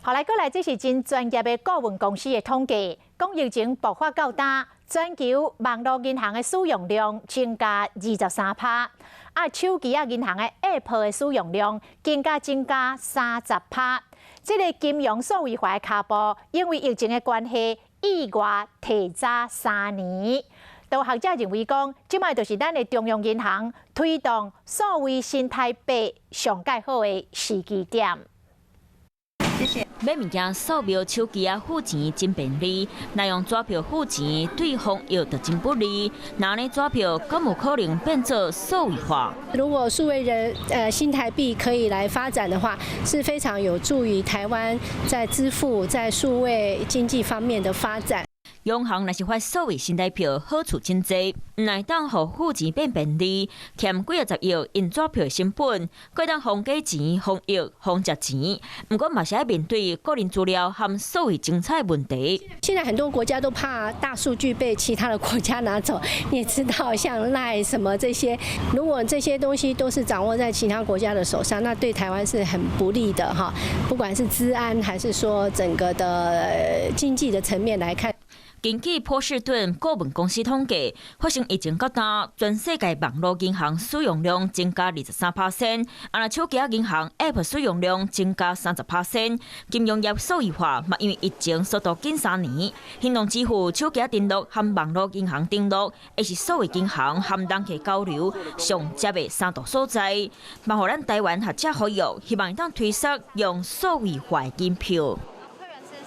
后来过来，这是真专业的顾问公司的统计，讲疫情爆发到大，全球网络银行的使用量增加23%，手机银行的 App 的使用量更加增加30%。这个金融数位化的脚步，因为疫情的关系，意外提早3年。有学者认为讲，即卖就是咱的中央银行推动数位新台币上介好的时机点。谢谢。买物件扫描手机付钱真便利，那用纸票付钱对防疫就真不利。那呢纸票敢有可能变作数位化？如果数位新台币可以来发展的话，是非常有助于台湾在支付在数位经济方面的发展。央行若是发数位新台票，好处真多，唔来当互付钱变便利，欠几10亿印纸票成本，可当防假钱、防疫、防食钱。不过嘛是要面对个人资料和数位精彩问题。现在很多国家都怕大数据被其他的国家拿走，你也知道，像赖什么这些，如果这些东西都是掌握在其他国家的手上，那对台湾是很不利的哈。不管是治安还是说整个的经济的层面来看。根据波士顿顾问公司统计，发生疫情到大，全世界网络银行使用量增加23%，手机银行 App 使用量增加30%。金融业数位化嘛，因为疫情速度近3年，行动支付、手机登录和网络银行登录，也是数位银行和人客交流上接的3大所在。嘛，互咱台湾学者呼吁，希望当推出用数位化银票。